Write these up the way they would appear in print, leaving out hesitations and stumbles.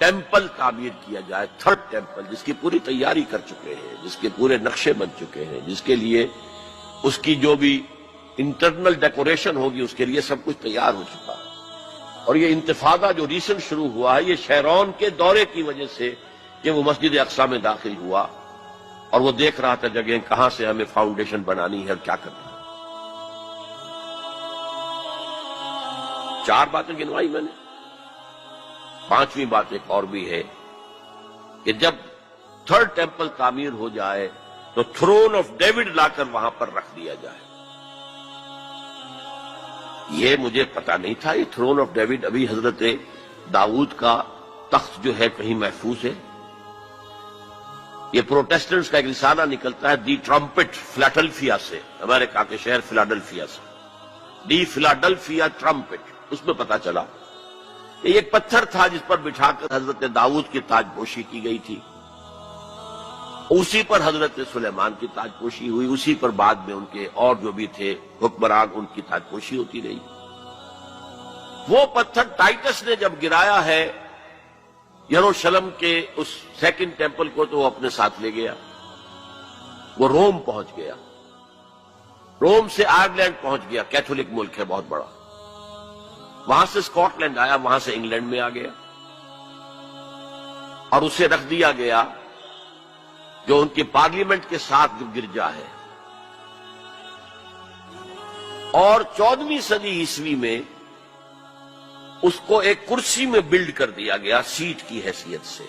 Temple تعمیر کیا جائے، تھرڈ ٹیمپل، جس کی پوری تیاری کر چکے ہیں، جس کے پورے نقشے بن چکے ہیں، جس کے لیے اس کی جو بھی انٹرنل ڈیکوریشن ہوگی اس کے لیے سب کچھ تیار ہو چکا ہے۔ اور یہ انتفاضہ جو ریسنٹ شروع ہوا ہے، یہ شیرون کے دورے کی وجہ سے کہ وہ مسجد اقصی میں داخل ہوا اور وہ دیکھ رہا تھا جگہ کہاں سے ہمیں فاؤنڈیشن بنانی ہے اور کیا کرنا ہے۔ 4 باتیں گنوائی میں نے، 5ویں بات ایک اور بھی ہے کہ جب تھرڈ ٹیمپل تعمیر ہو جائے تو تھرون آف ڈیوڈ لا کر وہاں پر رکھ دیا جائے۔ یہ مجھے پتا نہیں تھا، یہ تھرون آف ڈیوڈ ابھی حضرت داؤد کا تخت جو ہے کہیں محفوظ ہے۔ یہ پروٹیسٹنٹس کا ایک رسالہ نکلتا ہے دی ٹرمپٹ فلاڈلفیا سے، امریکہ کے شہر فلاڈلفیا سے، دی فلاڈلفیا ٹرمپٹ، اس میں پتا چلا کہ یہ ایک پتھر تھا جس پر بٹھا کر حضرت داؤد کی تاج پوشی کی گئی تھی، اسی پر حضرت سلیمان کی تاج پوشی ہوئی، اسی پر بعد میں ان کے اور جو بھی تھے حکمران ان کی تاج پوشی ہوتی رہی۔ وہ پتھر ٹائٹس نے جب گرایا ہے یروشلم کے اس سیکنڈ ٹیمپل کو تو وہ اپنے ساتھ لے گیا، وہ روم پہنچ گیا، روم سے آئرلینڈ پہنچ گیا، کیتھولک ملک ہے بہت بڑا، وہاں سے اسکاٹ لینڈ آیا، وہاں سے انگلینڈ میں آ گیا اور اسے رکھ دیا گیا جو ان کی پارلیمنٹ کے ساتھ جو گرجا ہے۔ اور 14ویں صدی عیسوی میں اس کو ایک کرسی میں بلڈ کر دیا گیا سیٹ کی حیثیت سے،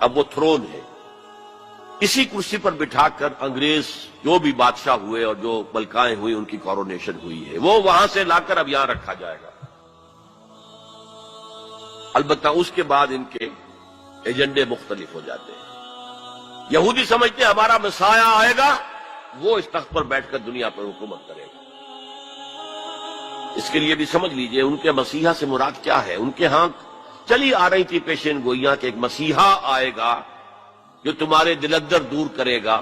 اب وہ تھرون ہے۔ اسی کرسی پر بٹھا کر انگریز جو بھی بادشاہ ہوئے اور جو ملکائیں ہوئی ان کی کورونیشن ہوئی ہے، وہ وہاں سے لا کر اب یہاں رکھا جائے گا۔ البتہ اس کے بعد ان کے ایجنڈے مختلف ہو جاتے ہیں۔ یہودی سمجھتے ہیں ہمارا مسیح آئے گا، وہ اس تخت پر بیٹھ کر دنیا پر حکومت کرے گا۔ اس کے لیے بھی سمجھ لیجئے ان کے مسیحا سے مراد کیا ہے۔ ان کے ہاں چلی آ رہی تھی پیشین گوئیاں کہ ایک مسیحا آئے گا جو تمہارے دلدر دور کرے گا،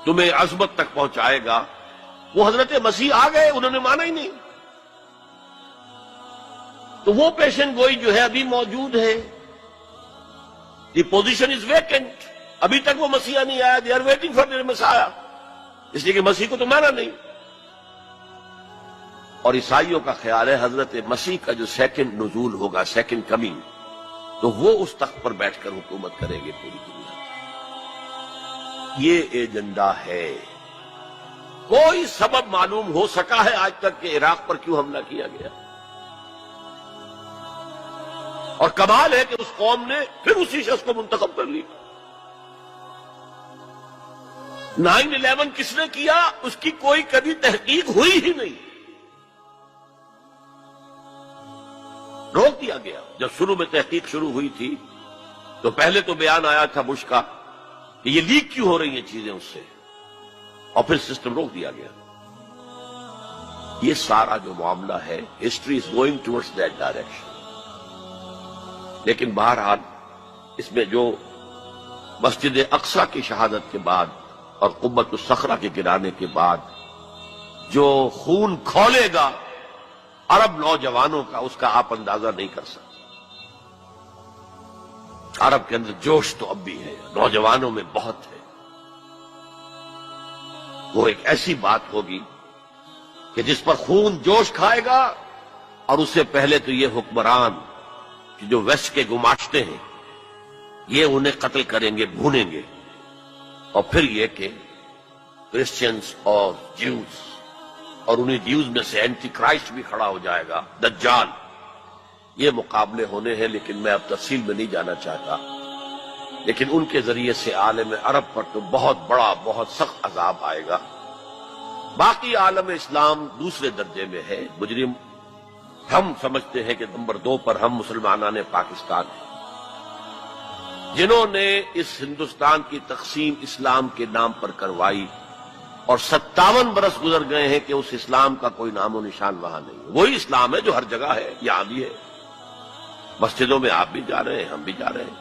تمہیں عظمت تک پہنچائے گا۔ وہ حضرت مسیح آ گئے، انہوں نے مانا ہی نہیں۔ تو وہ پیشن گوئی جو ہے ابھی موجود ہے، دی پوزیشن از ویکنٹ، ابھی تک وہ مسیح نہیں آیا، they are waiting for their Masih, اس لیے کہ مسیح کو تو مانا نہیں۔ اور عیسائیوں کا خیال ہے حضرت مسیح کا جو سیکنڈ نزول ہوگا، سیکنڈ کمنگ، تو وہ اس تخت پر بیٹھ کر حکومت کریں گے پوری دنیا پر۔ یہ ایجنڈا ہے۔ کوئی سبب معلوم ہو سکا ہے آج تک کہ عراق پر کیوں حملہ کیا گیا؟ اور کمال ہے کہ اس قوم نے پھر اسی شخص کو منتخب کر لی۔ 9/11 کس نے کیا اس کی کوئی کبھی تحقیق ہوئی ہی نہیں، روک دیا گیا۔ جب شروع میں تحقیق شروع ہوئی تھی تو پہلے تو بیان آیا تھا بش کا کہ یہ لیک کیوں ہو رہی ہیں چیزیں اس سے، اور پھر سسٹم روک دیا گیا۔ یہ سارا جو معاملہ ہے، history is going towards that direction. لیکن بہرحال اس میں جو مسجد اقصی کی شہادت کے بعد اور قبۃ الصخرہ کے گرانے کے بعد جو خون کھولے گا عرب نوجوانوں کا، اس کا آپ اندازہ نہیں کر سکتے۔ عرب کے اندر جوش تو اب بھی ہے، نوجوانوں میں بہت ہے۔ وہ ایک ایسی بات ہوگی کہ جس پر خون جوش کھائے گا، اور اس سے پہلے تو یہ حکمران جو ویسٹ کے گماشتے ہیں یہ انہیں قتل کریں گے، بھونیں گے، اور پھر یہ کہ کرسچنز اور جیوز، اور انہیں جیوز میں سے اینٹی کرائسٹ بھی کھڑا ہو جائے گا، دجال۔ یہ مقابلے ہونے ہیں، لیکن میں اب تفصیل میں نہیں جانا چاہتا۔ لیکن ان کے ذریعے سے عالم عرب پر تو بہت بڑا، بہت سخت عذاب آئے گا۔ باقی عالم اسلام دوسرے درجے میں ہے، مجرم۔ ہم سمجھتے ہیں کہ نمبر 2 پر ہم مسلمانان پاکستان ہیں، جنہوں نے اس ہندوستان کی تقسیم اسلام کے نام پر کروائی، اور 57 برس گزر گئے ہیں کہ اس اسلام کا کوئی نام و نشان وہاں نہیں ہے۔ وہی اسلام ہے جو ہر جگہ ہے، یہاں بھی ہے، مسجدوں میں آپ بھی جا رہے ہیں، ہم بھی جا رہے ہیں۔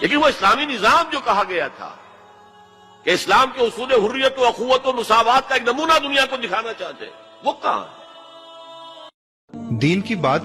لیکن وہ اسلامی نظام جو کہا گیا تھا کہ اسلام کے اصول حریت و اخوت و مساوات کا ایک نمونہ دنیا کو دکھانا چاہتے ہیں، وہ کہاں ہے؟ دین کی بات